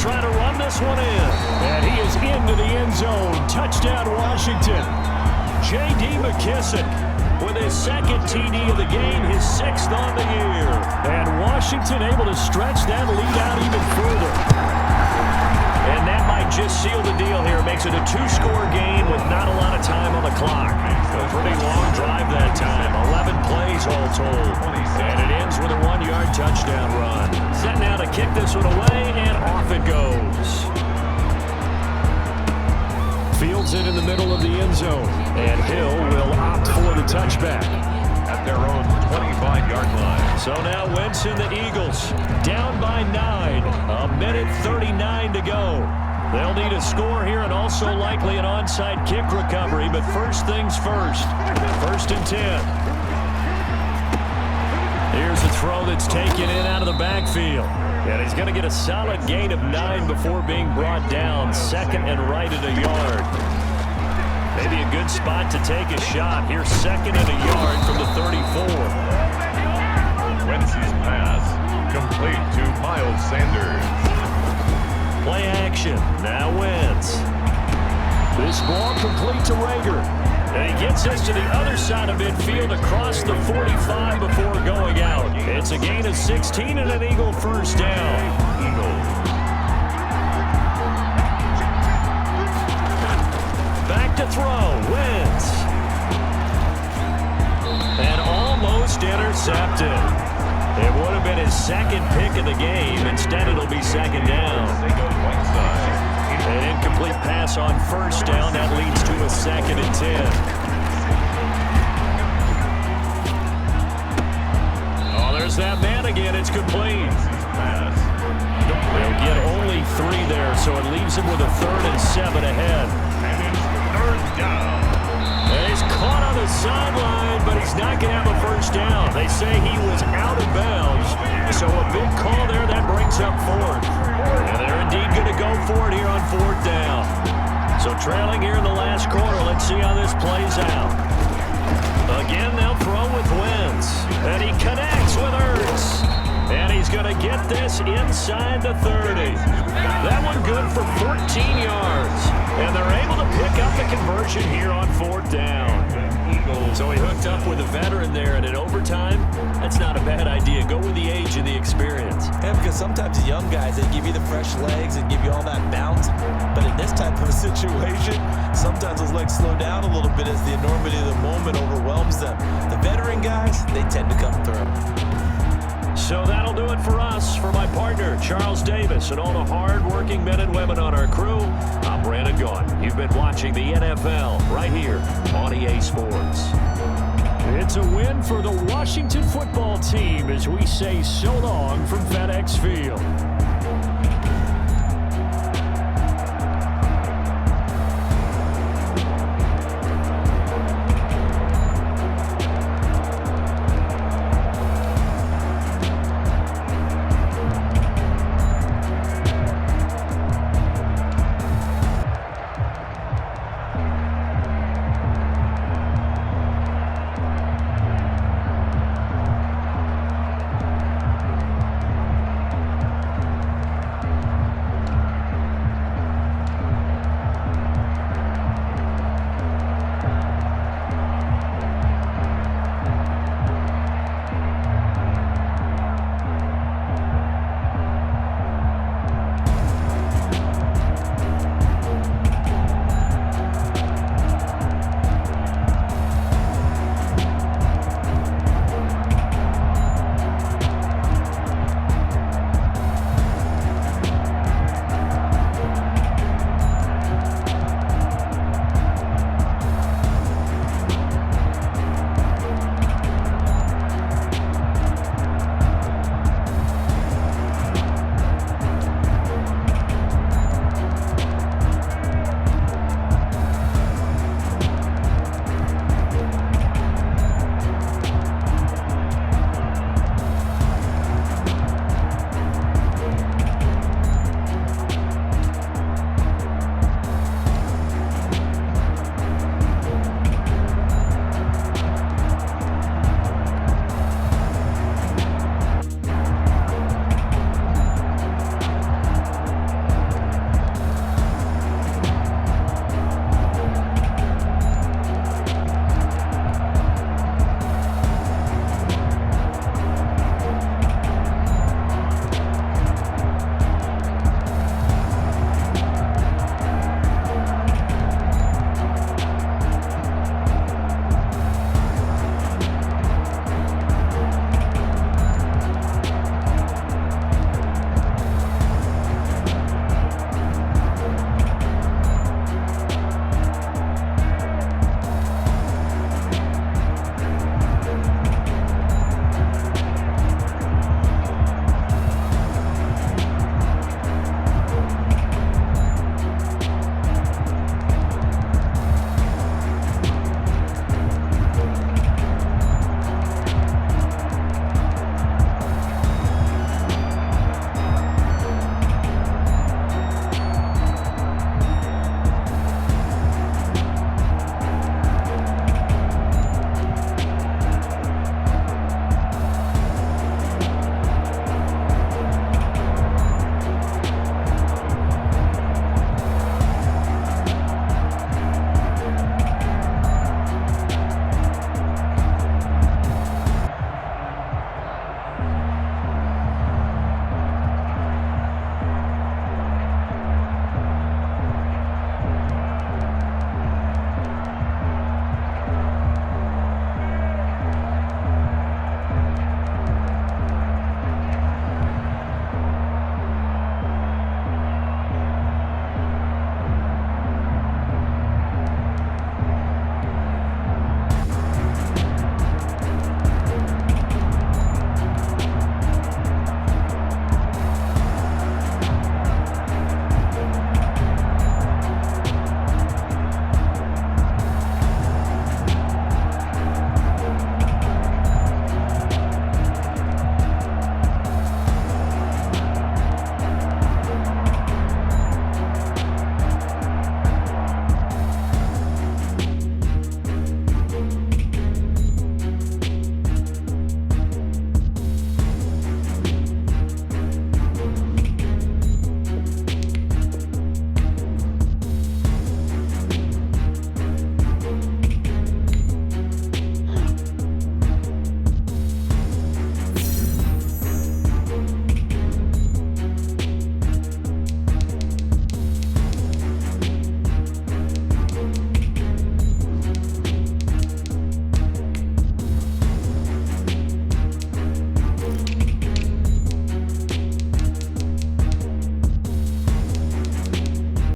Try to run this one in. And he is into the end zone. Touchdown, Washington. J.D. McKissick with his 2nd TD of the game, his 6th on the year. And Washington able to stretch that lead out even further. And that might just seal the deal here. Makes it a 2-score game with not a lot of time on the clock. A pretty long drive that time. 11 plays all told. And it ends with a 1-yard touchdown run. Set now to kick this one away, and off it goes. Fields it in the middle of the end zone. And Hill will opt for the touchback. At their own 25-yard line. So now Wentz and the Eagles down by 9. 1:39 to go. They'll need a score here and also likely an onside kick recovery. But first things first. 1st and 10. Here's a throw that's taken in out of the backfield. And he's going to get a solid gain of 9 before being brought down. 2nd and right at a yard. Maybe a good spot to take a shot. Here's 2nd and a yard from the 34. Wentz's pass complete to Miles Sanders. Play action. Now Wentz. This ball complete to RAZR. And he gets us to the other side of midfield across the 45 before going out. It's a gain of 16 and an Eagle first down. Back to throw. Wentz. And almost intercepted. It would have been his 2nd pick of the game. Instead, it'll be 2nd down. They go right side. An incomplete pass on first down. That leads to a 2nd and 10. Oh, there's that man again. It's complete. They'll get only 3 there, so it leaves him with a 3rd and 7 ahead. And it's 3rd down. And he's caught on the sideline, but he's not going to have a first down. They say he was out of bounds, so a big call there that brings up 4th. And they're indeed going to go for it here on 4th down. So trailing here in the last quarter, let's see how this plays out. Again, they'll throw with Wentz, and he connects with Ertz. And he's going to get this inside the 30. That one good for 14 yards. And they're able to pick up the conversion here on 4th down. So he hooked up with a veteran there, and in overtime, that's not a bad idea. Go with the age and the experience. Yeah, because sometimes the young guys, they give you the fresh legs and give you all that bounce. But in this type of a situation, sometimes those legs slow down a little bit as the enormity of the moment overwhelms them. The veteran guys, they tend to come through. So that'll do it for us. For my partner, Charles Davis, and all the hard-working men and women on our crew, I'm Brandon Gaudin. You've been watching the NFL right here on EA Sports. It's a win for the Washington football team as we say so long from FedEx Field.